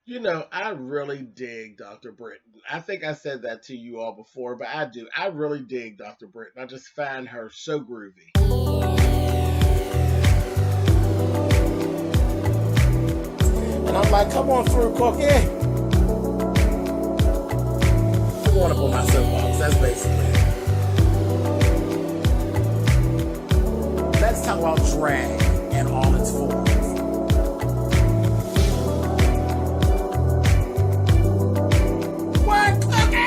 You know, I really dig Dr. Britton. I think I said that to you all before, but I do. I really dig Dr. Britton. I just find her so groovy. And I'm like, come on through, Cookie. I'm going up on my soapbox. That's basically it. Let's talk about drag and all its forms. What, Cookie?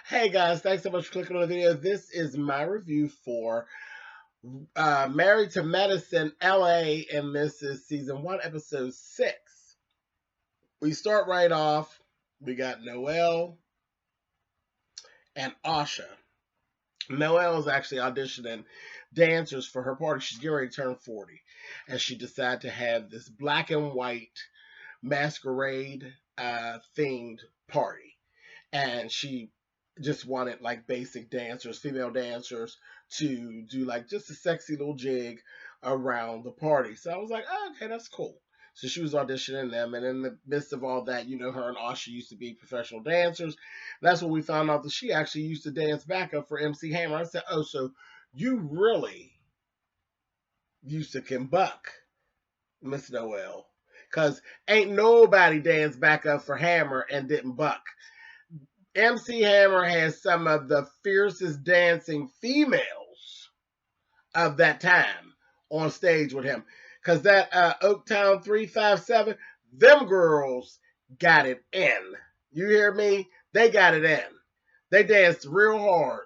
Hey guys, thanks so much for clicking on the video. This is my review for Married to Medicine LA, and this is season 1, episode 6. We start right off. We got Noelle and Asha. Noelle is actually auditioning dancers for her party. She's getting ready to turn 40, and she decided to have this black and white masquerade themed party, and she just wanted like basic dancers, female dancers, to do like just a sexy little jig around the party. So I was like, oh, okay, that's cool. So she was auditioning them, and in the midst of all that, you know, her and Asha used to be professional dancers. That's when we found out that she actually used to dance backup for MC Hammer. I said, oh, so you really used to can buck, Miss Noel. Because ain't nobody danced backup for Hammer and didn't buck. MC Hammer has some of the fiercest dancing females of that time on stage with him. Because that Oaktown 357, them girls got it in. You hear me? They got it in. They danced real hard.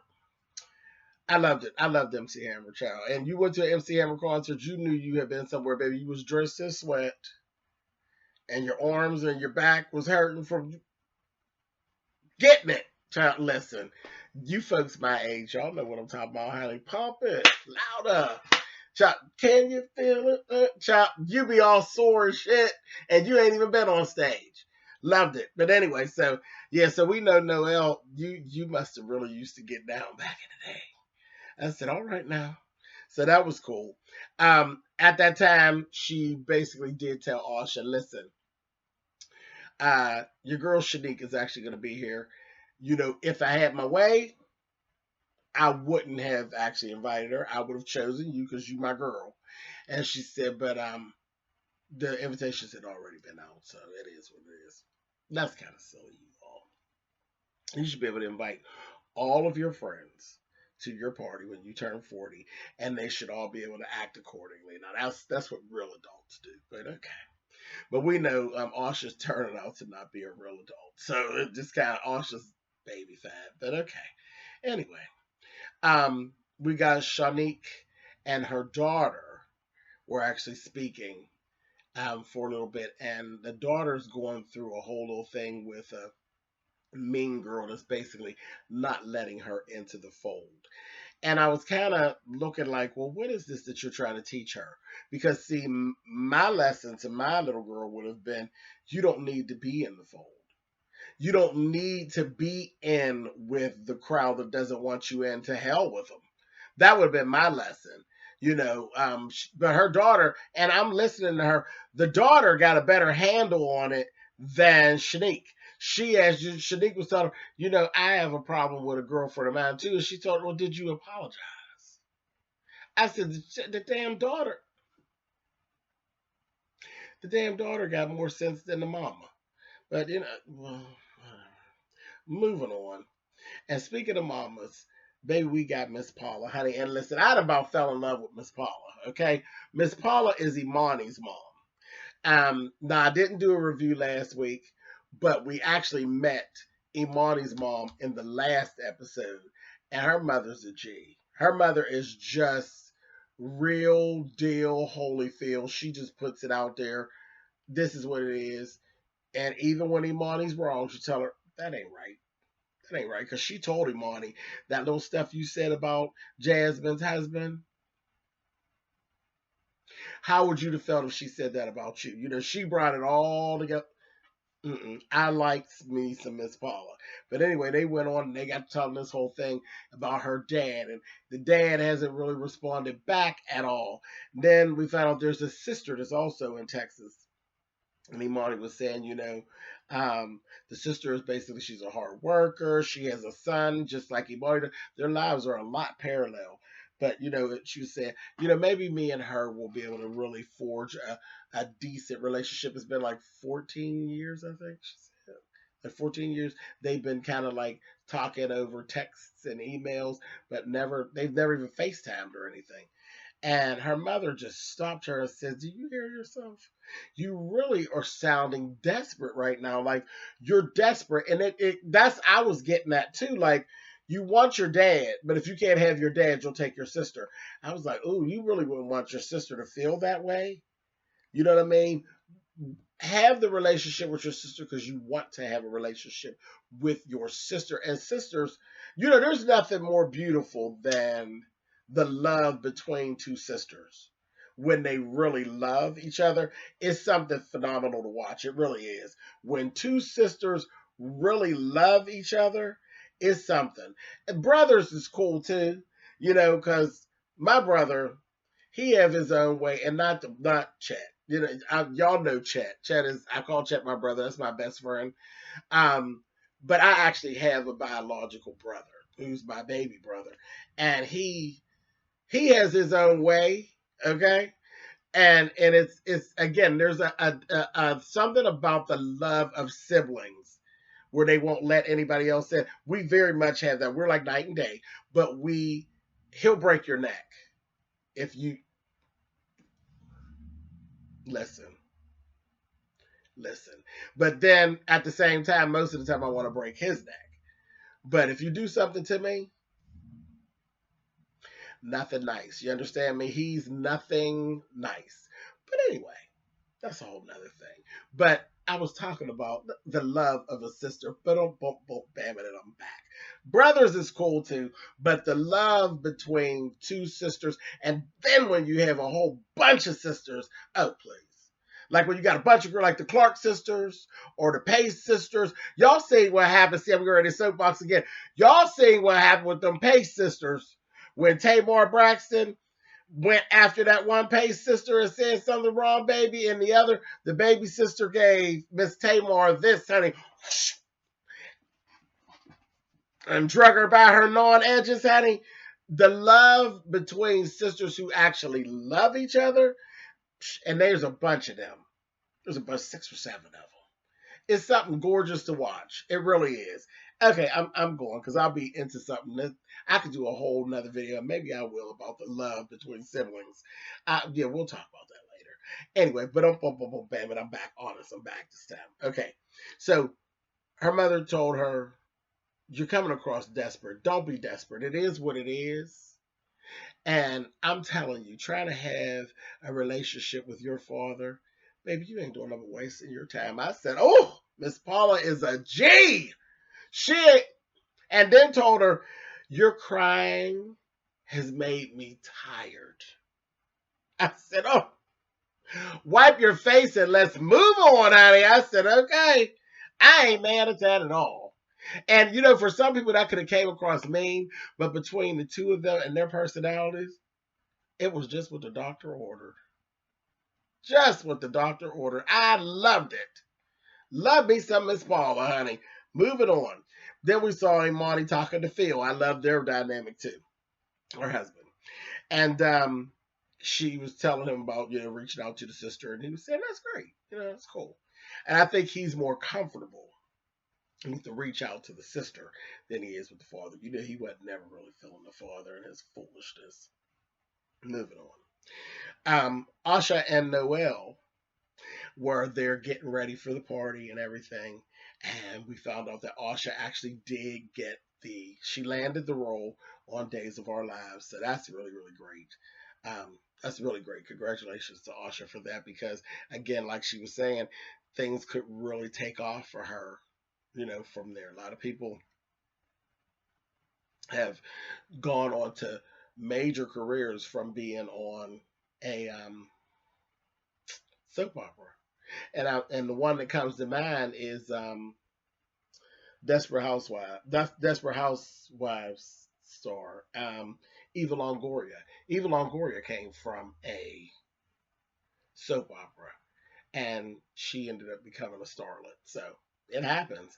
I loved it. I loved MC Hammer, child. And you went to an MC Hammer concert, you knew you had been somewhere, baby. You was drenched in sweat, and your arms and your back was hurting from getting it. Child, listen, you folks my age, y'all know what I'm talking about, honey. Pump it louder. Chop, can you feel it? Chop, you be all sore as shit, and you ain't even been on stage. Loved it. But anyway, so yeah, so we know Noelle, you must have really used to get down back in the day. I said, all right now. So that was cool. At that time, she basically did tell Asha, listen, your girl Shanique is actually going to be here. You know, if I had my way, I wouldn't have actually invited her. I would have chosen you because you my girl. And she said, but the invitations had already been out, so it is what it is. That's kind of silly, you all. You should be able to invite all of your friends to your party when you turn 40, and they should all be able to act accordingly. Now that's what real adults do, but okay. But we know Asha's turning out to not be a real adult, so it just kind of Asha's baby fat. But okay. Anyway, we got Shanique and her daughter were actually speaking for a little bit, and the daughter's going through a whole little thing with a mean girl that's basically not letting her into the fold. And I was kind of looking like, well, what is this that you're trying to teach her? Because, see, my lesson to my little girl would have been you don't need to be in the fold. You don't need to be in with the crowd that doesn't want you in. To hell with them. That would have been my lesson. You know, but her daughter, and I'm listening to her, the daughter got a better handle on it than Shanique. She, as Shanique was telling her, you know, I have a problem with a girlfriend of mine too. And she told her, well, did you apologize? I said, the damn daughter got more sense than the mama. But, you know, well, moving on. And speaking of mamas, baby, we got Miss Paula, honey. And listen, I'd about fell in love with Miss Paula, okay? Miss Paula is Imani's mom. Now, I didn't do a review last week, but we actually met Imani's mom in the last episode, and her mother's a G. Her mother is just real deal Holyfield. She just puts it out there. This is what it is. And even when Imani's wrong, she tell her, that ain't right. That ain't right. Because she told Imani that little stuff you said about Jasmine's husband. How would you have felt if she said that about you? You know, she brought it all together. I liked me some Miss Paula. But anyway, they went on and they got telling this whole thing about her dad. And the dad hasn't really responded back at all. Then we found out there's a sister that's also in Texas. And Imani was saying, the sister is basically, she's a hard worker. She has a son, just like Imani. Their lives are a lot parallel. But, she was saying, maybe me and her will be able to really forge a decent relationship. It's been like 14 years, I think she said. Like 14 years, they've been kind of like talking over texts and emails, but they've never even FaceTimed or anything. And her mother just stopped her and said, "Do you hear yourself? You really are sounding desperate right now. Like you're desperate." And that's I was getting that too. Like you want your dad, but if you can't have your dad, you'll take your sister. I was like, "Ooh, you really wouldn't want your sister to feel that way." You know what I mean? Have the relationship with your sister because you want to have a relationship with your sister. And sisters, there's nothing more beautiful than the love between two sisters when they really love each other. It's something phenomenal to watch. It really is. When two sisters really love each other, it's something. And brothers is cool too, because my brother, he have his own way, and not Chet. Y'all know Chet. Chet is, I call Chet my brother. That's my best friend. Um, but I actually have a biological brother who's my baby brother, and he has his own way. Okay, and it's again, there's a something about the love of siblings where they won't let anybody else in. We very much have that. We're like night and day, but he'll break your neck if you listen. Listen. But then at the same time, most of the time I want to break his neck. But if you do something to me, nothing nice. You understand me? He's nothing nice. But anyway, that's a whole nother thing. But I was talking about the love of a sister. But bam it, and I'm back. Brothers is cool too, but the love between two sisters, and then when you have a whole bunch of sisters, oh please. Like when you got a bunch of girls, like the Clark sisters or the Pace sisters. Y'all see what happened. See, I'm going to soapbox again. Y'all see what happened with them Pace sisters when Tamar Braxton went after that one Pace sister and said something wrong, baby, and the baby sister gave Miss Tamar this, honey, and drug her by her gnawing edges, honey. The love between sisters who actually love each other, and there's a bunch of them. There's about 6 or 7 of them. It's something gorgeous to watch. It really is. Okay, I'm going because I'll be into something that I could do a whole nother video. Maybe I will about the love between siblings. Yeah, we'll talk about that later. Anyway, but bam, and I'm back. Honest, I'm back this time. Okay, so her mother told her, "You're coming across desperate. Don't be desperate. It is what it is." And I'm telling you, trying to have a relationship with your father, baby, you ain't doing nothing but wasting your time. I said, "Oh, Miss Paula is a G." She, and then told her, "Your crying has made me tired." I said, "Oh, wipe your face and let's move on, honey." I said, "Okay." I ain't mad at that at all. And for some people that could have came across mean, but between the two of them and their personalities, it was just what the doctor ordered. Just what the doctor ordered. I loved it. Love me some Miss Paula, honey. Moving on. Then we saw Imani talking to Phil. I love their dynamic too. Her husband. And she was telling him about, reaching out to the sister. And he was saying, "That's great. That's cool." And I think he's more comfortable to reach out to the sister than he is with the father. He wasn't never really feeling the father and his foolishness. Moving on. Asha and Noel were there getting ready for the party and everything. And we found out that Asha actually did get she landed the role on Days of Our Lives. So that's really, really great. That's really great. Congratulations to Asha for that because, again, like she was saying, things could really take off for her, from there. A lot of people have gone on to major careers from being on a soap opera. And the one that comes to mind is Desperate Housewives star, Eva Longoria. Eva Longoria came from a soap opera, and she ended up becoming a starlet. So it happens.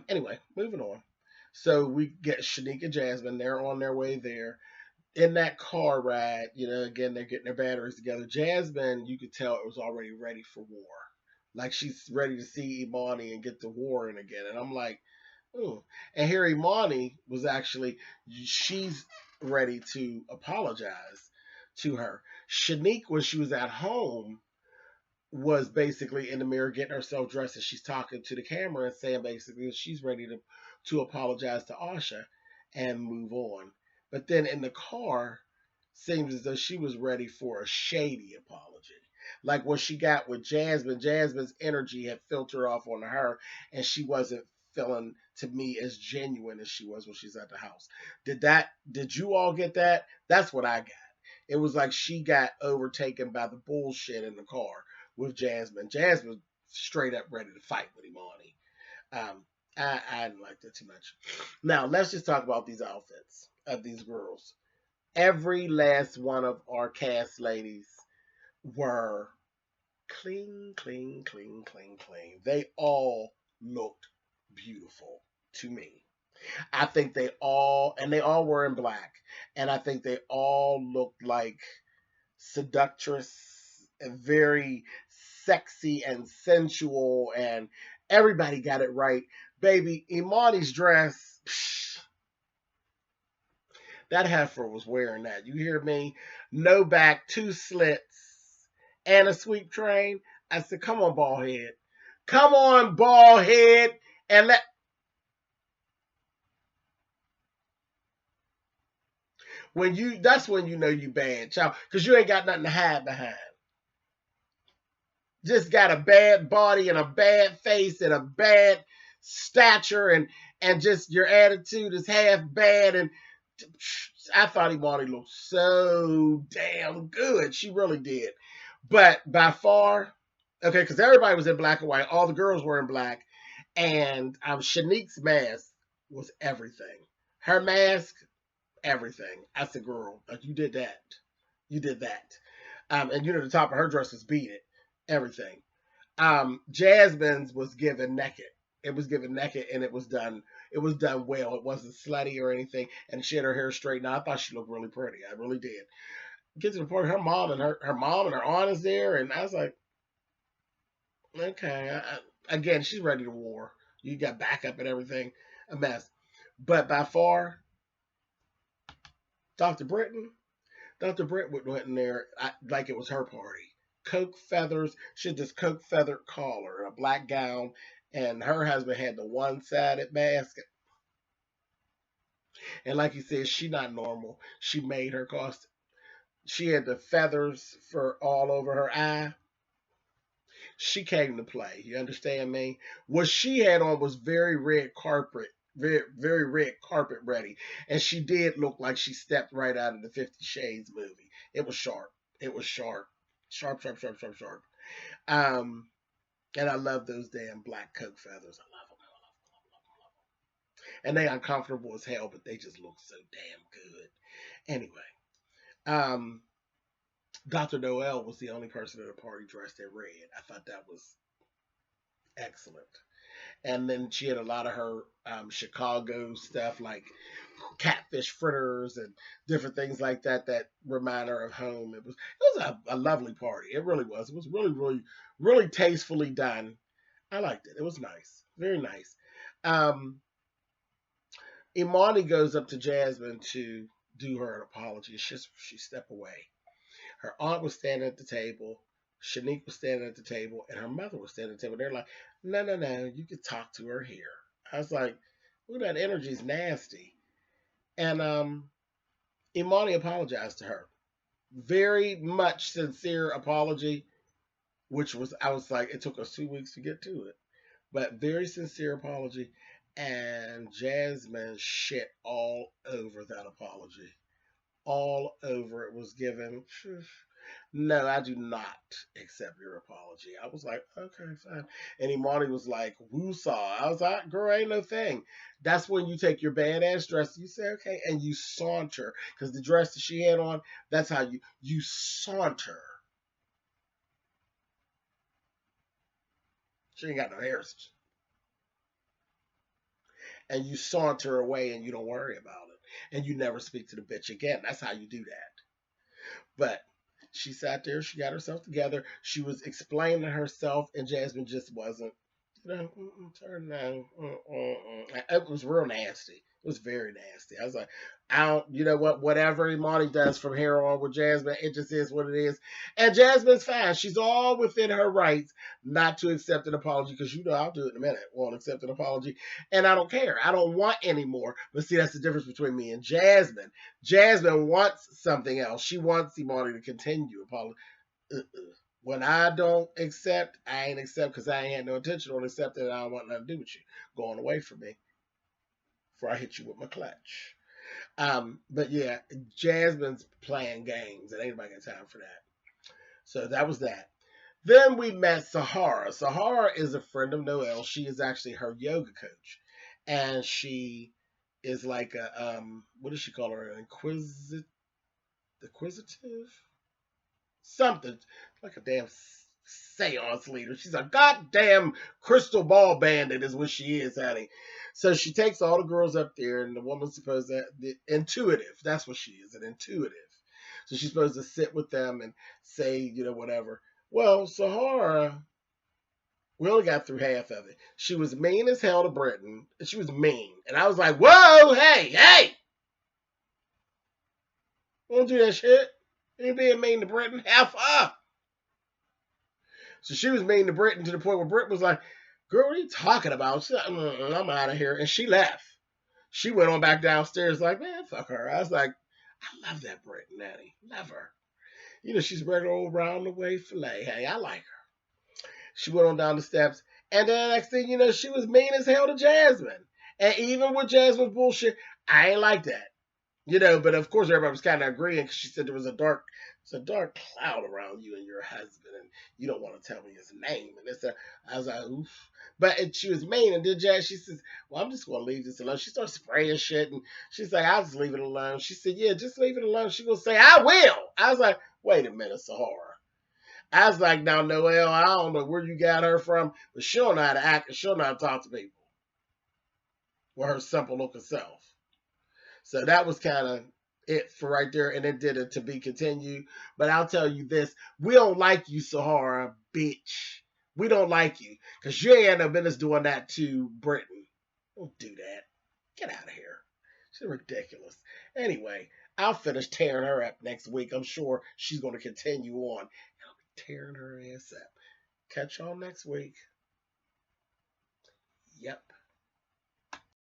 Anyway, moving on. So we get Shanique and Jasmine. They're on their way there. In that car ride, again, they're getting their batteries together. Jasmine, you could tell it was already ready for war. Like she's ready to see Imani and get the war in again. And I'm like, ooh. And here Imani was actually, she's ready to apologize to her. Shanique, when she was at home, was basically in the mirror getting herself dressed, and she's talking to the camera and saying basically that she's ready to apologize to Asha and move on. But then in the car, seems as though she was ready for a shady apology. Like what she got with Jasmine, Jasmine's energy had filtered off on her, and she wasn't feeling to me as genuine as she was when she's at the house. Did you all get that? That's what I got. It was like she got overtaken by the bullshit in the car with Jasmine. Jasmine straight up ready to fight with Imani. I didn't like that too much. Now let's just talk about these outfits of these girls. Every last one of our cast ladies were clean, clean, clean, clean, clean. They all looked beautiful to me. I think they all were in black, and I think they all looked like seductress and very sexy and sensual, and everybody got it right. Baby, Imani's dress, psh, that heifer was wearing that. You hear me? No back, two slits, and a sweep train. I said, come on, bald head. Come on, bald head. And that's when you know you bad, child, because you ain't got nothing to hide behind. Just got a bad body and a bad face and a bad stature, and just your attitude is half bad. And I thought Imani looked so damn good. She really did. But by far, okay, because everybody was in black and white. All the girls were in black. And Shanique's mask was everything. Her mask, everything. I said, girl, you did that. You did that. And the top of her dress was beaded. Everything. Jasmine's was given naked. It was given naked, and it was done. It was done well. It wasn't slutty or anything. And she had her hair straightened out. I thought she looked really pretty. I really did. Get to the point, her mom and her aunt is there, and I was like, okay. Again, she's ready to war. You got backup and everything, a mess. But by far, Dr. Britton, Dr. Brentwood went in there like it was her party. Coke feathers. She had this coke feathered collar and a black gown, and her husband had the one-sided mask. And like you said, she not normal. She made her costume. She had the feathers for all over her eye. She came to play. You understand me? What she had on was very red carpet, very red carpet ready, and she did look like she stepped right out of the 50 Shades movie. It was sharp. It was sharp, sharp, sharp, sharp, sharp, sharp. Um, and I love those damn black coke feathers. I love them. And they uncomfortable as hell, but they just look so damn good. Anyway, um, Dr. Noel was the only person at the party dressed in red. I thought that was excellent. And then she had a lot of her Chicago stuff like catfish fritters and different things like that that remind her of home. It was a lovely party. It really was. It was really, really, really tastefully done. I liked it. It was nice. Very nice. Um, Imani goes up to Jasmine to do her apology. She stepped away. Her aunt was standing at the table. Shanique was standing at the table, and her mother was standing at the table. They're like, no, no, no, you can talk to her here. I was like, ooh, that energy's nasty. And Imani apologized to her. Very much sincere apology, which was, I was like, it took us 2 weeks to get to it. But very sincere apology. And Jasmine shit all over that apology. All over it was given. No, I do not accept your apology. I was like, okay, fine. And Imani was like, woosah. I was like, girl, ain't no thing. That's when you take your badass dress, you say, okay, and you saunter. Because the dress that she had on, that's how you saunter. She ain't got no hair. And you saunter away and you don't worry about it. And you never speak to the bitch again. That's how you do that. But she sat there, she got herself together, she was explaining herself, and Jasmine just wasn't, turn down. It was real nasty. It was very nasty. I was like, I don't, you know what, whatever Imani does from here on with Jasmine, it just is what it is. And Jasmine's fine. She's all within her rights not to accept an apology because you know I'll do it in a minute. Won't accept an apology. And I don't care. I don't want any more. But see, that's the difference between me and Jasmine. Jasmine wants something else. She wants Imani to continue apology. When I don't accept, I ain't accept because I ain't had no intention on accepting. I don't want nothing to do with you. Going away from me before I hit you with my clutch. But yeah, Jasmine's playing games, and ain't nobody got time for that. So that was that. Then we met Sahara. Sahara is a friend of Noelle. She is actually her yoga coach, and she is like a what does she call her? An inquisitive something like a damn seance leader. She's a goddamn crystal ball bandit, is what she is, honey. So she takes all the girls up there, and the woman's supposed to intuitive. That's what she is, an intuitive. So she's supposed to sit with them and say, whatever. Well, Sahara, we only got through half of it. She was mean as hell to Britain. She was mean, and I was like, "Whoa, hey, don't do that shit. You ain't being mean to Britain. Half up." So she was mean to Britain to the point where Britain was like, "Girl, what are you talking about?" She's like, "I'm out of here," and she left. She went on back downstairs like, "Man, fuck her." I was like, "I love that Britain, Natty. Love her. She's regular old round the way filet. Hey, I like her." She went on down the steps, and then the next thing you know, she was mean as hell to Jasmine. And even with Jasmine's bullshit, I ain't like that. But of course everybody was kind of agreeing because she said there was a dark cloud around you and your husband, and you don't want to tell me his name. And I was like, oof. But she was mean, and then she says, "Well, I'm just gonna leave this alone." She starts spraying shit, and she's like, "I'll just leave it alone." She said, "Yeah, just leave it alone." She gonna say, "I will." I was like, "Wait a minute, Sahara." I was like, "Now, Noelle, I don't know where you got her from, but she don't know how to act and she don't know how to talk to people with her simple looking self." So that was kind of it for right there, and it did it to be continued. But I'll tell you this: we don't like you, Sahara, bitch. We don't like you because you ain't had no business doing that to Britain. Don't do that. Get out of here. She's ridiculous. Anyway, I'll finish tearing her up next week. I'm sure she's going to continue on. I'll be tearing her ass up. Catch y'all next week. Yep.